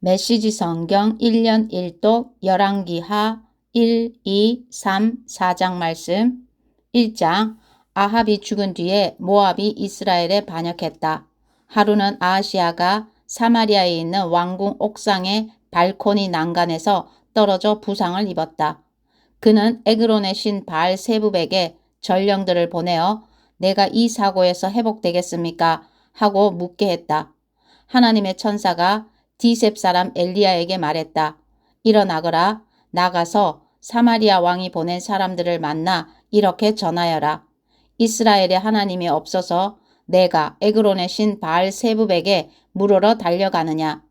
메시지 성경 1년 1독 열왕기하 1, 2, 3, 4장 말씀. 1장. 아합이 죽은 뒤에 모압이 이스라엘에 반역했다. 하루는 아하시아가 사마리아에 있는 왕궁 옥상의 발코니 난간에서 떨어져 부상을 입었다. 그는 에그론의 신 바알세붑에게 전령들을 보내어 내가 이 사고에서 회복되겠습니까? 하고 묻게 했다. 하나님의 천사가 디셉 사람 엘리야에게 말했다. 일어나거라. 나가서 사마리아 왕이 보낸 사람들을 만나 이렇게 전하여라. 이스라엘의 하나님이 없어서 내가 에그론의 신 바알세붑에게 물으러 달려가느냐.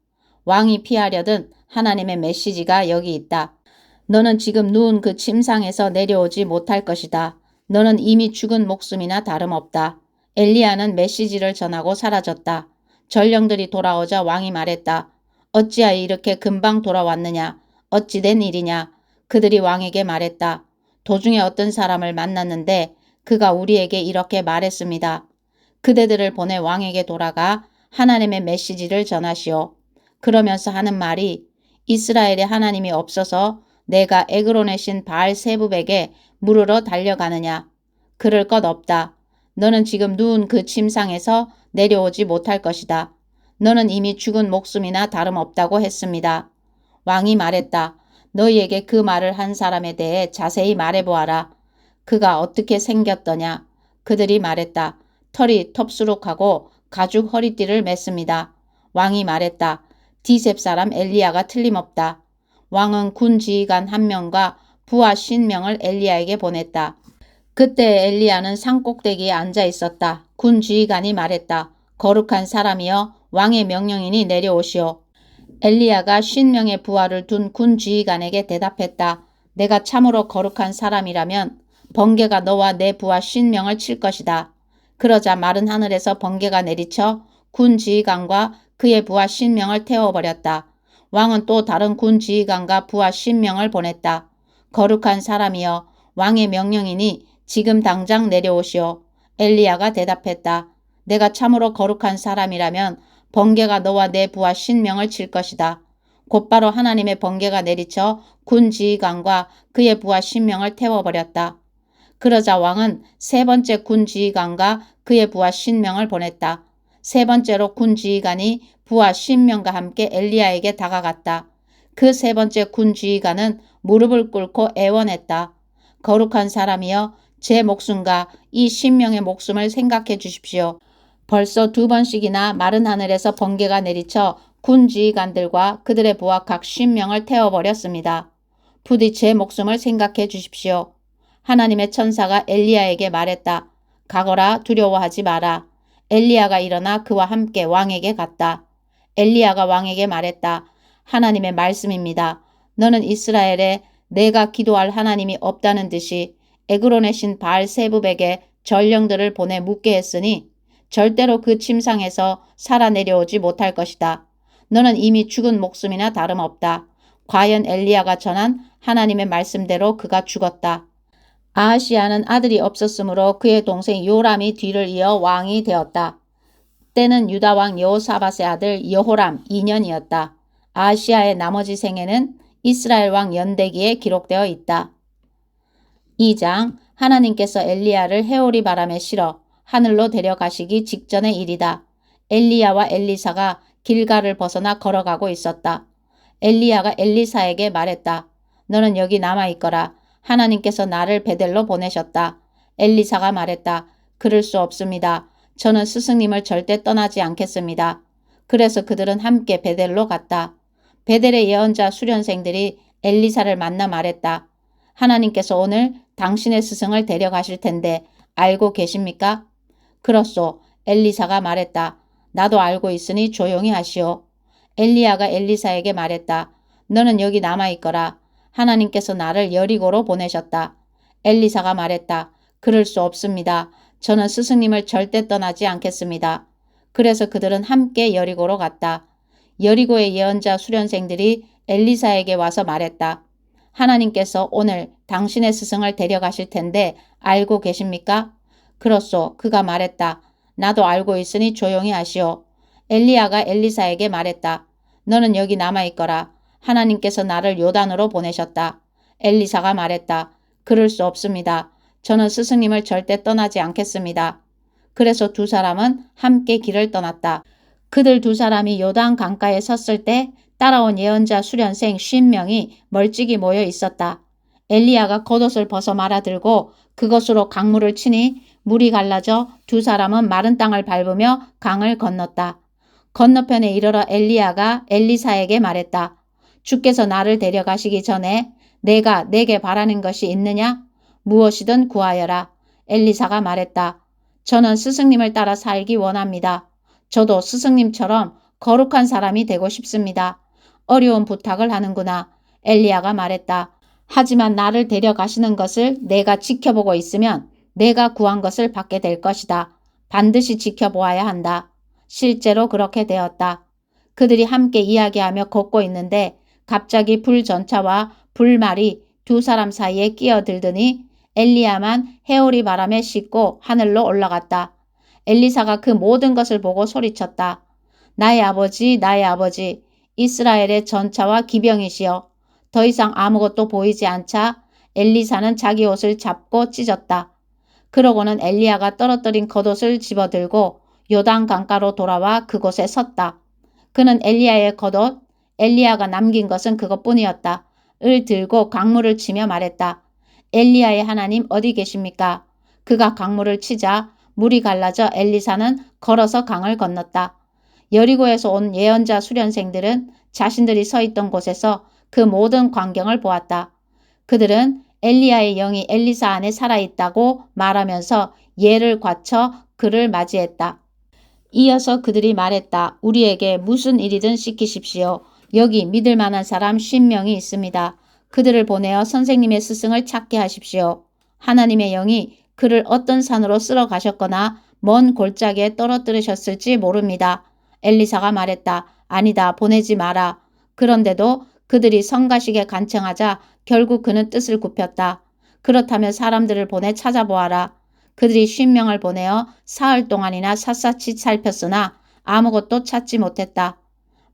왕이 피하려던 하나님의 메시지가 여기 있다. 너는 지금 누운 그 침상에서 내려오지 못할 것이다. 너는 이미 죽은 목숨이나 다름없다. 엘리야는 메시지를 전하고 사라졌다. 전령들이 돌아오자 왕이 말했다. 어찌하여 이렇게 금방 돌아왔느냐? 어찌 된 일이냐? 그들이 왕에게 말했다. 도중에 어떤 사람을 만났는데 그가 우리에게 이렇게 말했습니다. 그대들을 보내 왕에게 돌아가 하나님의 메시지를 전하시오. 그러면서 하는 말이 이스라엘의 하나님이 없어서 내가 에그론의 신 바알세붑에게 물으러 달려가느냐. 그럴 것 없다. 너는 지금 누운 그 침상에서 내려오지 못할 것이다. 너는 이미 죽은 목숨이나 다름없다고 했습니다. 왕이 말했다. 너희에게 그 말을 한 사람에 대해 자세히 말해보아라. 그가 어떻게 생겼더냐. 그들이 말했다. 털이 텁수룩하고 가죽 허리띠를 맸습니다. 왕이 말했다. 디셉 사람 엘리야가 틀림없다. 왕은 군 지휘관 한 명과 부하 50명을 엘리야에게 보냈다. 그때 엘리야는 산꼭대기에 앉아 있었다. 군 지휘관이 말했다. 거룩한 사람이여 왕의 명령이니 내려오시오. 엘리야가 50명의 부하를 둔 군 지휘관에게 대답했다. 내가 참으로 거룩한 사람이라면 번개가 너와 내 부하 50명을 칠 것이다. 그러자 마른 하늘에서 번개가 내리쳐 군 지휘관과 그의 부하 50명을 태워버렸다. 왕은 또 다른 군 지휘관과 부하 50명을 보냈다. 거룩한 사람이여 왕의 명령이니 지금 당장 내려오시오. 엘리야가 대답했다. 내가 참으로 거룩한 사람이라면 번개가 너와 내 부하 50명을 칠 것이다. 곧바로 하나님의 번개가 내리쳐 군 지휘관과 그의 부하 10명을 태워버렸다. 그러자 왕은 세 번째 군 지휘관과 그의 부하 10명을 보냈다. 세 번째로 군 지휘관이 부하 10명과 함께 엘리야에게 다가갔다. 그 세 번째 군 지휘관은 무릎을 꿇고 애원했다. 거룩한 사람이여 제 목숨과 이 10명의 목숨을 생각해 주십시오. 벌써 2번씩이나 마른 하늘에서 번개가 내리쳐 군 지휘관들과 그들의 부하 각 50명을 태워버렸습니다. 부디 제 목숨을 생각해 주십시오. 하나님의 천사가 엘리야에게 말했다. 가거라. 두려워하지 마라. 엘리야가 일어나 그와 함께 왕에게 갔다. 엘리야가 왕에게 말했다. 하나님의 말씀입니다. 너는 이스라엘에 내가 기도할 하나님이 없다는 듯이 에그론의 신 바알세붑에게 전령들을 보내 묻게 했으니 절대로 그 침상에서 살아 내려오지 못할 것이다. 너는 이미 죽은 목숨이나 다름없다. 과연 엘리야가 전한 하나님의 말씀대로 그가 죽었다. 아하시아는 아들이 없었으므로 그의 동생 요람이 뒤를 이어 왕이 되었다. 때는 유다 왕 여호사밧의 아들 여호람 2년이었다. 아하시아의 나머지 생애는 이스라엘 왕 연대기에 기록되어 있다. 2장. 하나님께서 엘리야를 헤오리 바람에 실어 하늘로 데려가시기 직전의 일이다. 엘리야와 엘리사가 길갈을 벗어나 걸어가고 있었다. 엘리야가 엘리사에게 말했다. 너는 여기 남아있거라. 하나님께서 나를 베델로 보내셨다. 엘리사가 말했다. 그럴 수 없습니다. 저는 스승님을 절대 떠나지 않겠습니다. 그래서 그들은 함께 베델로 갔다. 베델의 예언자 수련생들이 엘리사를 만나 말했다. 하나님께서 오늘 당신의 스승을 데려가실 텐데 알고 계십니까? 그렇소. 엘리사가 말했다. 나도 알고 있으니 조용히 하시오. 엘리야가 엘리사에게 말했다. 너는 여기 남아있거라. 하나님께서 나를 여리고로 보내셨다. 엘리사가 말했다. 그럴 수 없습니다. 저는 스승님을 절대 떠나지 않겠습니다. 그래서 그들은 함께 여리고로 갔다. 여리고의 예언자 수련생들이 엘리사에게 와서 말했다. 하나님께서 오늘 당신의 스승을 데려가실 텐데 알고 계십니까? 그렇소. 그가 말했다. 나도 알고 있으니 조용히 하시오. 엘리야가 엘리사에게 말했다. 너는 여기 남아있거라. 하나님께서 나를 요단으로 보내셨다. 엘리사가 말했다. 그럴 수 없습니다. 저는 스승님을 절대 떠나지 않겠습니다. 그래서 두 사람은 함께 길을 떠났다. 그들 두 사람이 요단 강가에 섰을 때 따라온 예언자 수련생 50명이 멀찍이 모여 있었다. 엘리야가 겉옷을 벗어 말아들고 그것으로 강물을 치니 물이 갈라져 두 사람은 마른 땅을 밟으며 강을 건넜다. 건너편에 이르러 엘리야가 엘리사에게 말했다. 주께서 나를 데려가시기 전에 내가 내게 바라는 것이 있느냐? 무엇이든 구하여라. 엘리사가 말했다. 저는 스승님을 따라 살기 원합니다. 저도 스승님처럼 거룩한 사람이 되고 싶습니다. 어려운 부탁을 하는구나. 엘리야가 말했다. 하지만 나를 데려가시는 것을 내가 지켜보고 있으면 내가 구한 것을 받게 될 것이다. 반드시 지켜보아야 한다. 실제로 그렇게 되었다. 그들이 함께 이야기하며 걷고 있는데 갑자기 불전차와 불말이 두 사람 사이에 끼어들더니 엘리야만 해오리 바람에 싣고 하늘로 올라갔다. 엘리사가 그 모든 것을 보고 소리쳤다. 나의 아버지, 나의 아버지, 이스라엘의 전차와 기병이시여. 더 이상 아무것도 보이지 않자 엘리사는 자기 옷을 잡고 찢었다. 그러고는 엘리야가 떨어뜨린 겉옷을 집어들고 요단 강가로 돌아와 그곳에 섰다. 그는 엘리야의 겉옷, 엘리야가 남긴 것은 그것뿐이었다. 을 들고 강물을 치며 말했다. 엘리야의 하나님 어디 계십니까? 그가 강물을 치자 물이 갈라져 엘리사는 걸어서 강을 건넜다. 여리고에서 온 예언자 수련생들은 자신들이 서 있던 곳에서 그 모든 광경을 보았다. 그들은 엘리야의 영이 엘리사 안에 살아있다고 말하면서 예를 갖춰 그를 맞이했다. 이어서 그들이 말했다. 우리에게 무슨 일이든 시키십시오. 여기 믿을 만한 사람 50명이 있습니다. 그들을 보내어 선생님의 스승을 찾게 하십시오. 하나님의 영이 그를 어떤 산으로 쓸어 가셨거나 먼 골짜기에 떨어뜨리셨을지 모릅니다. 엘리사가 말했다. 아니다. 보내지 마라. 그런데도 그들이 성가시게 간청하자 결국 그는 뜻을 굽혔다. 그렇다면 사람들을 보내 찾아보아라. 그들이 50명을 보내어 사흘 동안이나 샅샅이 살폈으나 아무것도 찾지 못했다.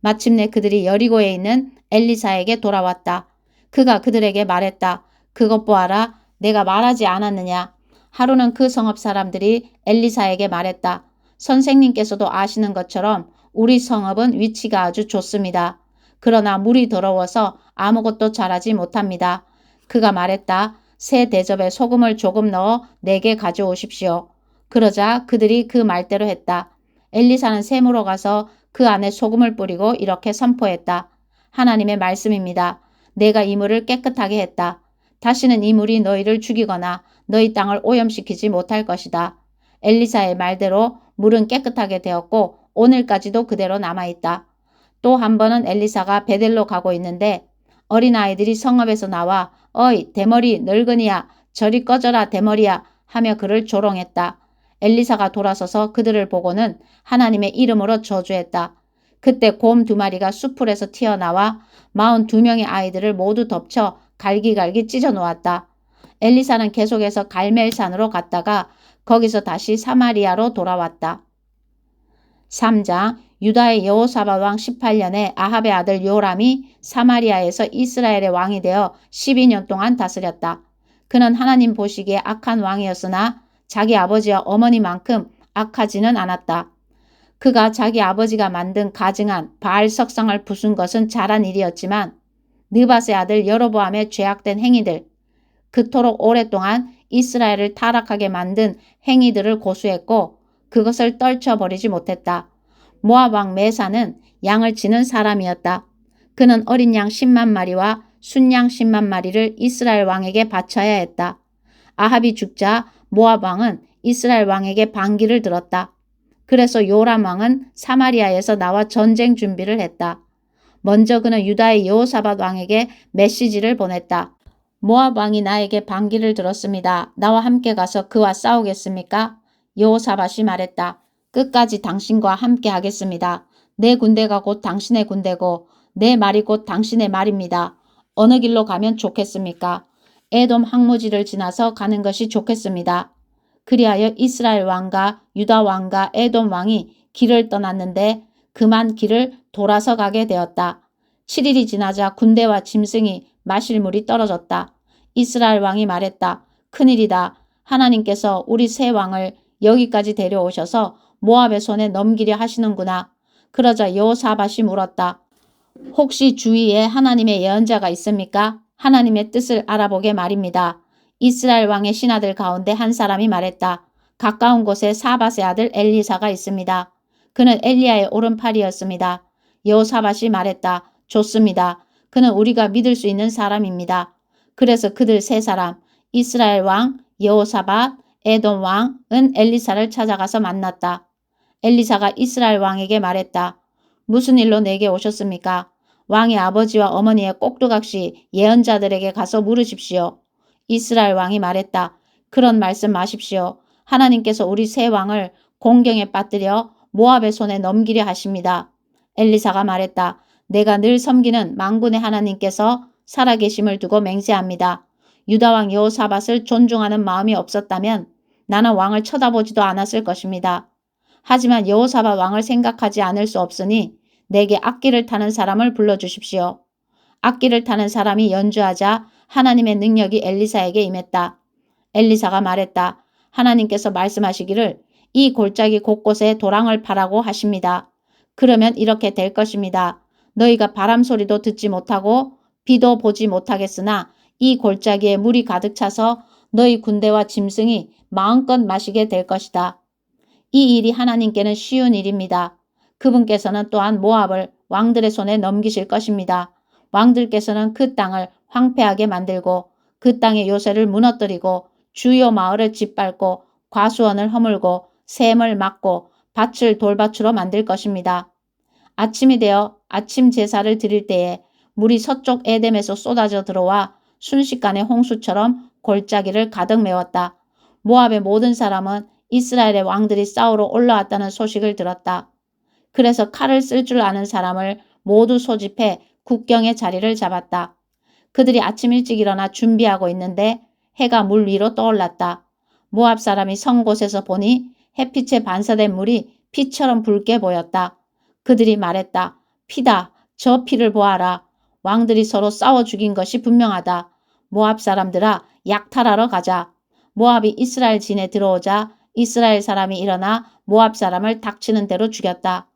마침내 그들이 여리고에 있는 엘리사에게 돌아왔다. 그가 그들에게 말했다. 그것 보아라. 내가 말하지 않았느냐. 하루는 그 성읍 사람들이 엘리사에게 말했다. 선생님께서도 아시는 것처럼 우리 성읍은 위치가 아주 좋습니다. 그러나 물이 더러워서 아무것도 자라지 못합니다. 그가 말했다. 새 대접에 소금을 조금 넣어 내게 가져오십시오. 그러자 그들이 그 말대로 했다. 엘리사는 샘으로 가서 그 안에 소금을 뿌리고 이렇게 선포했다. 하나님의 말씀입니다. 내가 이 물을 깨끗하게 했다. 다시는 이 물이 너희를 죽이거나 너희 땅을 오염시키지 못할 것이다. 엘리사의 말대로 물은 깨끗하게 되었고 오늘까지도 그대로 남아있다. 또 한 번은 엘리사가 베델로 가고 있는데 어린아이들이 성읍에서 나와 어이 대머리 늙은이야 저리 꺼져라 대머리야 하며 그를 조롱했다. 엘리사가 돌아서서 그들을 보고는 하나님의 이름으로 저주했다. 그때 곰 2마리가 수풀에서 튀어나와 42명의 아이들을 모두 덮쳐 갈기갈기 찢어 놓았다. 엘리사는 계속해서 갈멜산으로 갔다가 거기서 다시 사마리아로 돌아왔다. 3장 유다의 여호사밧 왕 18년에 아합의 아들 요람이 사마리아에서 이스라엘의 왕이 되어 12년 동안 다스렸다. 그는 하나님 보시기에 악한 왕이었으나 자기 아버지와 어머니만큼 악하지는 않았다. 그가 자기 아버지가 만든 가증한 바알 석상을 부순 것은 잘한 일이었지만 느밧의 아들 여로보암의 죄악된 행위들, 그토록 오랫동안 이스라엘을 타락하게 만든 행위들을 고수했고 그것을 떨쳐버리지 못했다. 모압 왕 메사는 양을 치는 사람이었다. 그는 어린 양 10만 마리와 순양 10만 마리를 이스라엘 왕에게 바쳐야 했다. 아합이 죽자 모압 왕은 이스라엘 왕에게 반기를 들었다. 그래서 요람 왕은 사마리아에서 나와 전쟁 준비를 했다. 먼저 그는 유다의 여호사밧 왕에게 메시지를 보냈다. 모압 왕이 나에게 반기를 들었습니다. 나와 함께 가서 그와 싸우겠습니까? 여호사밧이 말했다. 끝까지 당신과 함께 하겠습니다. 내 군대가 곧 당신의 군대고 내 말이 곧 당신의 말입니다. 어느 길로 가면 좋겠습니까? 에돔 항무지를 지나서 가는 것이 좋겠습니다. 그리하여 이스라엘 왕과 유다 왕과 에돔 왕이 길을 떠났는데 그만 길을 돌아서 가게 되었다. 7일이 지나자 군대와 짐승이 마실 물이 떨어졌다. 이스라엘 왕이 말했다. 큰일이다. 하나님께서 우리 새 왕을 여기까지 데려오셔서 모압의 손에 넘기려 하시는구나. 그러자 여호사밧이 물었다. 혹시 주위에 하나님의 예언자가 있습니까? 하나님의 뜻을 알아보게 말입니다. 이스라엘 왕의 신하들 가운데 한 사람이 말했다. 가까운 곳에 사밧의 아들 엘리사가 있습니다. 그는 엘리야의 오른팔이었습니다. 여호사밧이 말했다. 좋습니다. 그는 우리가 믿을 수 있는 사람입니다. 그래서 그들 세 사람, 이스라엘 왕, 여호사밧, 에돔 왕은 엘리사를 찾아가서 만났다. 엘리사가 이스라엘 왕에게 말했다. 무슨 일로 내게 오셨습니까? 왕의 아버지와 어머니의 꼭두각시 예언자들에게 가서 물으십시오. 이스라엘 왕이 말했다. 그런 말씀 마십시오. 하나님께서 우리 새 왕을 공경에 빠뜨려 모압의 손에 넘기려 하십니다. 엘리사가 말했다. 내가 늘 섬기는 만군의 하나님께서 살아계심을 두고 맹세합니다. 유다왕 여호사밧을 존중하는 마음이 없었다면 나는 왕을 쳐다보지도 않았을 것입니다. 하지만 여호사밧 왕을 생각하지 않을 수 없으니 내게 악기를 타는 사람을 불러주십시오. 악기를 타는 사람이 연주하자 하나님의 능력이 엘리사에게 임했다. 엘리사가 말했다. 하나님께서 말씀하시기를 이 골짜기 곳곳에 도랑을 파라고 하십니다. 그러면 이렇게 될 것입니다. 너희가 바람 소리도 듣지 못하고 비도 보지 못하겠으나 이 골짜기에 물이 가득 차서 너희 군대와 짐승이 마음껏 마시게 될 것이다. 이 일이 하나님께는 쉬운 일입니다. 그분께서는 또한 모압을 왕들의 손에 넘기실 것입니다. 왕들께서는 그 땅을 황폐하게 만들고 그 땅의 요새를 무너뜨리고 주요 마을을 짓밟고 과수원을 허물고 샘을 막고 밭을 돌밭으로 만들 것입니다. 아침이 되어 아침 제사를 드릴 때에 물이 서쪽 에뎀에서 쏟아져 들어와 순식간에 홍수처럼 골짜기를 가득 메웠다. 모압의 모든 사람은 이스라엘의 왕들이 싸우러 올라왔다는 소식을 들었다. 그래서 칼을 쓸 줄 아는 사람을 모두 소집해 국경의 자리를 잡았다. 그들이 아침 일찍 일어나 준비하고 있는데 해가 물 위로 떠올랐다. 모압 사람이 선 곳에서 보니 햇빛에 반사된 물이 피처럼 붉게 보였다. 그들이 말했다. 피다. 저 피를 보아라. 왕들이 서로 싸워 죽인 것이 분명하다. 모압 사람들아, 약탈하러 가자. 모압이 이스라엘 진에 들어오자 이스라엘 사람이 일어나 모압 사람을 닥치는 대로 죽였다.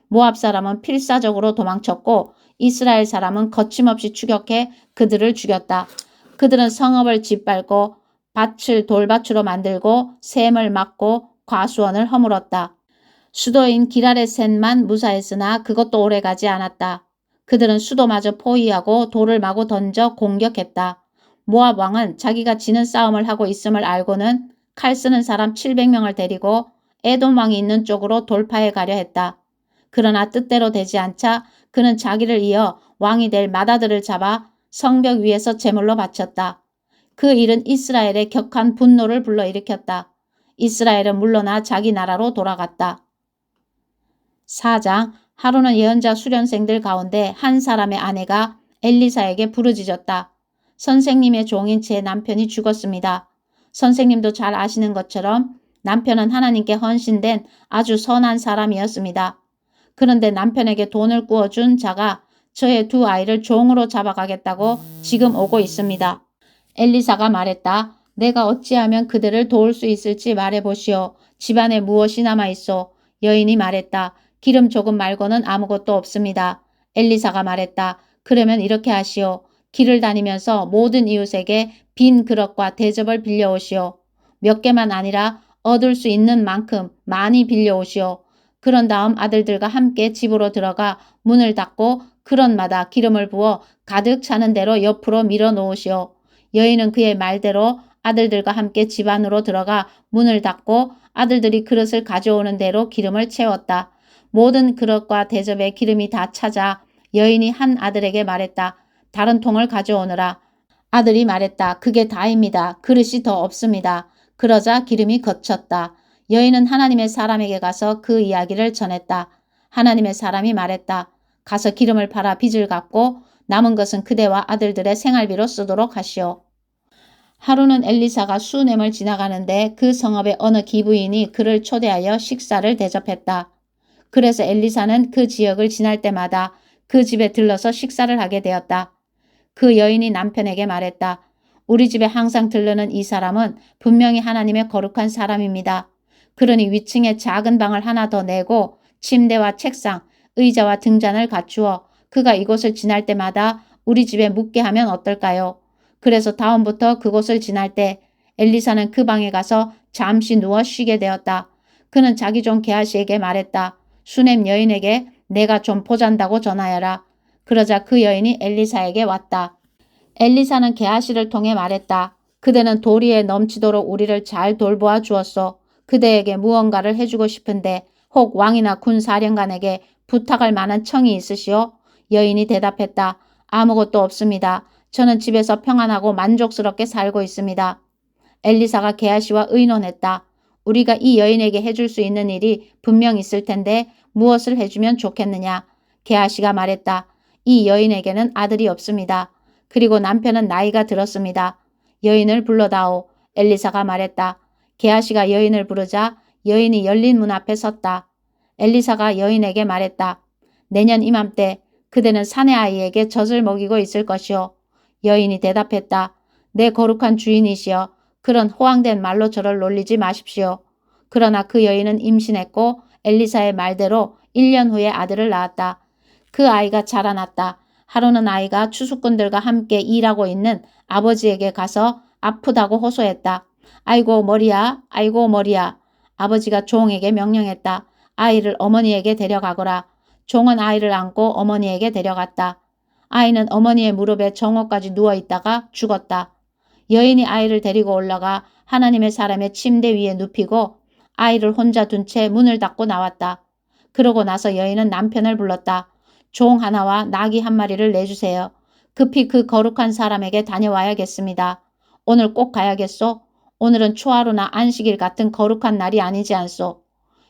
모압 사람은 필사적으로 도망쳤고 이스라엘 사람은 거침없이 추격해 그들을 죽였다. 그들은 성읍을 짓밟고 밭을 돌밭으로 만들고 샘을 막고 과수원을 허물었다. 수도인 기라렛셋만 무사했으나 그것도 오래가지 않았다. 그들은 수도마저 포위하고 돌을 마구 던져 공격했다. 모압 왕은 자기가 지는 싸움을 하고 있음을 알고는 칼 쓰는 사람 700명을 데리고 에돔 왕이 있는 쪽으로 돌파해 가려 했다. 그러나 뜻대로 되지 않자 그는 자기를 이어 왕이 될 맏아들을 잡아 성벽 위에서 제물로 바쳤다. 그 일은 이스라엘의 격한 분노를 불러일으켰다. 이스라엘은 물러나 자기 나라로 돌아갔다. 4장 하루는 예언자 수련생들 가운데 한 사람의 아내가 엘리사에게 부르짖었다. 선생님의 종인 제 남편이 죽었습니다. 선생님도 잘 아시는 것처럼 남편은 하나님께 헌신된 아주 선한 사람이었습니다. 그런데 남편에게 돈을 꾸어준 자가 저의 두 아이를 종으로 잡아가겠다고 지금 오고 있습니다. 엘리사가 말했다. 내가 어찌하면 그들을 도울 수 있을지 말해보시오. 집안에 무엇이 남아있소? 여인이 말했다. 기름 조금 말고는 아무것도 없습니다. 엘리사가 말했다. 그러면 이렇게 하시오. 길을 다니면서 모든 이웃에게 빈 그릇과 대접을 빌려오시오. 몇 개만 아니라 얻을 수 있는 만큼 많이 빌려오시오. 그런 다음 아들들과 함께 집으로 들어가 문을 닫고 그릇마다 기름을 부어 가득 차는 대로 옆으로 밀어 놓으시오. 여인은 그의 말대로 아들들과 함께 집 안으로 들어가 문을 닫고 아들들이 그릇을 가져오는 대로 기름을 채웠다. 모든 그릇과 대접에 기름이 다 차자 여인이 한 아들에게 말했다. 다른 통을 가져오느라. 아들이 말했다. 그게 다입니다. 그릇이 더 없습니다. 그러자 기름이 거쳤다. 여인은 하나님의 사람에게 가서 그 이야기를 전했다. 하나님의 사람이 말했다. 가서 기름을 팔아 빚을 갚고 남은 것은 그대와 아들들의 생활비로 쓰도록 하시오. 하루는 엘리사가 수넴을 지나가는데 그 성읍의 어느 기부인이 그를 초대하여 식사를 대접했다. 그래서 엘리사는 그 지역을 지날 때마다 그 집에 들러서 식사를 하게 되었다. 그 여인이 남편에게 말했다. 우리 집에 항상 들르는 이 사람은 분명히 하나님의 거룩한 사람입니다. 그러니 위층에 작은 방을 하나 더 내고 침대와 책상, 의자와 등잔을 갖추어 그가 이곳을 지날 때마다 우리 집에 묵게 하면 어떨까요? 그래서 다음부터 그곳을 지날 때 엘리사는 그 방에 가서 잠시 누워 쉬게 되었다. 그는 자기 종 게하시에게 말했다. 수넴 여인에게 내가 좀 보잔다고 전하여라. 그러자 그 여인이 엘리사에게 왔다. 엘리사는 게하시를 통해 말했다. 그대는 도리에 넘치도록 우리를 잘 돌보아 주었소. 그대에게 무언가를 해주고 싶은데 혹 왕이나 군 사령관에게 부탁할 만한 청이 있으시오? 여인이 대답했다. 아무것도 없습니다. 저는 집에서 평안하고 만족스럽게 살고 있습니다. 엘리사가 게하시와 의논했다. 우리가 이 여인에게 해줄 수 있는 일이 분명 있을 텐데 무엇을 해주면 좋겠느냐. 게하시가 말했다. 이 여인에게는 아들이 없습니다. 그리고 남편은 나이가 들었습니다. 여인을 불러다오. 엘리사가 말했다. 게하시가 여인을 부르자 여인이 열린 문 앞에 섰다. 엘리사가 여인에게 말했다. 내년 이맘때 그대는 사내 아이에게 젖을 먹이고 있을 것이오. 여인이 대답했다. 내 거룩한 주인이시여. 그런 호황된 말로 저를 놀리지 마십시오. 그러나 그 여인은 임신했고 엘리사의 말대로 1년 후에 아들을 낳았다. 그 아이가 자라났다. 하루는 아이가 추수꾼들과 함께 일하고 있는 아버지에게 가서 아프다고 호소했다. 아이고 머리야, 아이고 머리야. 아버지가 종에게 명령했다. 아이를 어머니에게 데려가거라. 종은 아이를 안고 어머니에게 데려갔다. 아이는 어머니의 무릎에 정오까지 누워있다가 죽었다. 여인이 아이를 데리고 올라가 하나님의 사람의 침대 위에 눕히고 아이를 혼자 둔 채 문을 닫고 나왔다. 그러고 나서 여인은 남편을 불렀다. 종 하나와 나귀 한 마리를 내주세요. 급히 그 거룩한 사람에게 다녀와야겠습니다. 오늘 꼭 가야겠소? 오늘은 초하루나 안식일 같은 거룩한 날이 아니지 않소?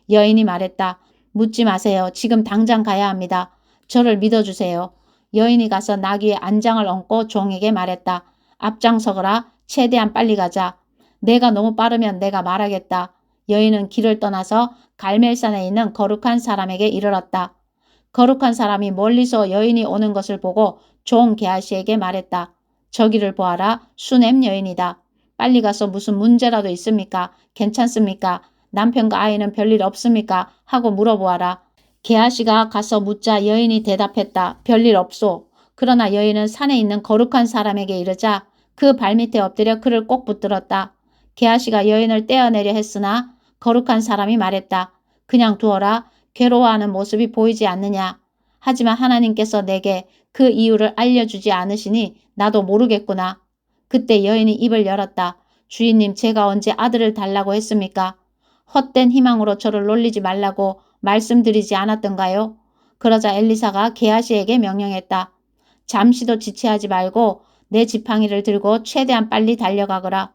여인이 말했다. 묻지 마세요. 지금 당장 가야 합니다. 저를 믿어주세요. 여인이 가서 나귀의 안장을 얹고 종에게 말했다. 앞장서거라. 최대한 빨리 가자. 내가 너무 빠르면 내가 말하겠다. 여인은 길을 떠나서 갈멜산에 있는 거룩한 사람에게 이르렀다. 거룩한 사람이 멀리서 여인이 오는 것을 보고 종 게하시에게 말했다. 저기를 보아라. 수넴 여인이다. 빨리 가서 무슨 문제라도 있습니까? 괜찮습니까? 남편과 아이는 별일 없습니까? 하고 물어보아라. 게하시가 가서 묻자 여인이 대답했다. 별일 없소. 그러나 여인은 산에 있는 거룩한 사람에게 이르자 그 발밑에 엎드려 그를 꼭 붙들었다. 게하시가 여인을 떼어내려 했으나 거룩한 사람이 말했다. 그냥 두어라. 괴로워하는 모습이 보이지 않느냐. 하지만 하나님께서 내게 그 이유를 알려주지 않으시니 나도 모르겠구나. 그때 여인이 입을 열었다. 주인님, 제가 언제 아들을 달라고 했습니까? 헛된 희망으로 저를 놀리지 말라고 말씀드리지 않았던가요? 그러자 엘리사가 게하시에게 명령했다. 잠시도 지체하지 말고 내 지팡이를 들고 최대한 빨리 달려가거라.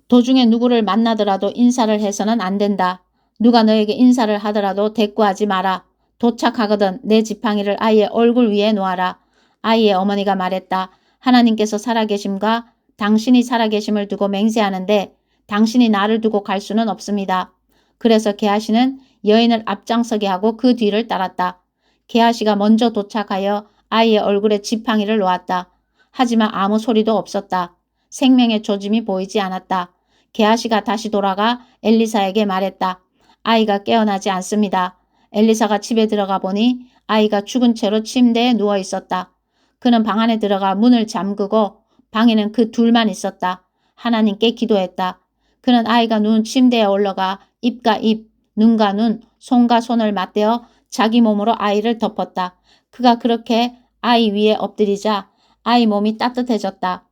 도중에 누구를 만나더라도 인사를 해서는 안 된다. 누가 너에게 인사를 하더라도 대꾸하지 마라. 도착하거든 내 지팡이를 아이의 얼굴 위에 놓아라. 아이의 어머니가 말했다. 하나님께서 살아계심과 당신이 살아계심을 두고 맹세하는데 당신이 나를 두고 갈 수는 없습니다. 그래서 게하시는 여인을 앞장서게 하고 그 뒤를 따랐다. 게하시가 먼저 도착하여 아이의 얼굴에 지팡이를 놓았다. 하지만 아무 소리도 없었다. 생명의 조짐이 보이지 않았다. 게하시가 다시 돌아가 엘리사에게 말했다. 아이가 깨어나지 않습니다. 엘리사가 집에 들어가 보니 아이가 죽은 채로 침대에 누워 있었다. 그는 방 안에 들어가 문을 잠그고 방에는 그 둘만 있었다. 하나님께 기도했다. 그는 아이가 누운 침대에 올라가 입과 입, 눈과 눈, 손과 손을 맞대어 자기 몸으로 아이를 덮었다. 그가 그렇게 아이 위에 엎드리자 아이 몸이 따뜻해졌다.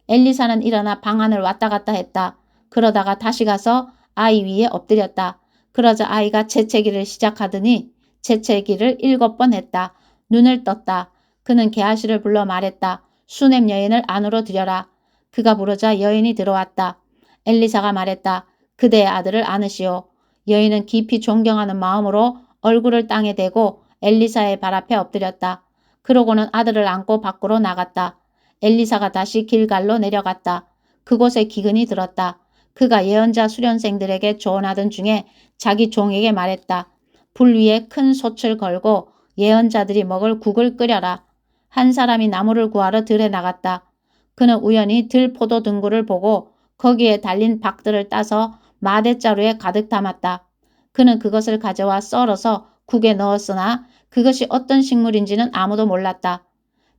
엘리사는 일어나 방 안을 왔다 갔다 했다. 그러다가 다시 가서 아이 위에 엎드렸다. 그러자 아이가 재채기를 시작하더니 재채기를 7번 했다. 눈을 떴다. 그는 게하시를 불러 말했다. 수넴 여인을 안으로 들여라. 그가 부르자 여인이 들어왔다. 엘리사가 말했다. 그대의 아들을 안으시오. 여인은 깊이 존경하는 마음으로 얼굴을 땅에 대고 엘리사의 발 앞에 엎드렸다. 그러고는 아들을 안고 밖으로 나갔다. 엘리사가 다시 길갈로 내려갔다. 그곳에 기근이 들었다. 그가 예언자 수련생들에게 조언하던 중에 자기 종에게 말했다. 불 위에 큰 솥을 걸고 예언자들이 먹을 국을 끓여라. 한 사람이 나무를 구하러 들에 나갔다. 그는 우연히 들 포도 등굴을 보고 거기에 달린 박들을 따서 마대자루에 가득 담았다. 그는 그것을 가져와 썰어서 국에 넣었으나 그것이 어떤 식물인지는 아무도 몰랐다.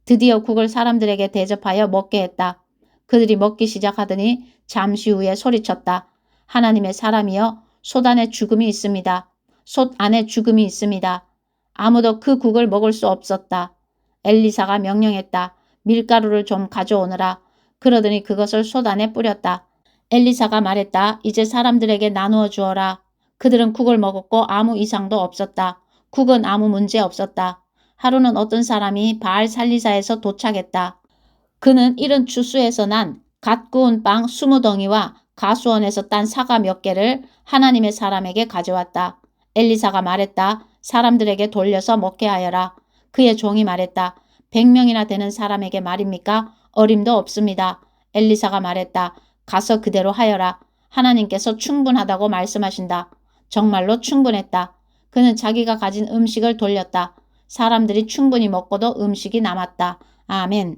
드디어 국을 사람들에게 대접하여 먹게 했다. 그들이 먹기 시작하더니 잠시 후에 소리쳤다. 하나님의 사람이여, 솥 안에 죽음이 있습니다. 솥 안에 죽음이 있습니다. 아무도 그 국을 먹을 수 없었다. 엘리사가 명령했다. 밀가루를 좀 가져오너라. 그러더니 그것을 솥 안에 뿌렸다. 엘리사가 말했다. 이제 사람들에게 나누어 주어라. 그들은 국을 먹었고 아무 이상도 없었다. 국은 아무 문제 없었다. 하루는 어떤 사람이 바알 살리사에서 도착했다. 그는 이른 추수에서 난 갓 구운 빵 20덩이와 가수원에서 딴 사과 몇 개를 하나님의 사람에게 가져왔다. 엘리사가 말했다. 사람들에게 돌려서 먹게 하여라. 그의 종이 말했다. 100명이나 되는 사람에게 말입니까? 어림도 없습니다. 엘리사가 말했다. 가서 그대로 하여라. 하나님께서 충분하다고 말씀하신다. 정말로 충분했다. 그는 자기가 가진 음식을 돌렸다. 사람들이 충분히 먹고도 음식이 남았다. 아멘.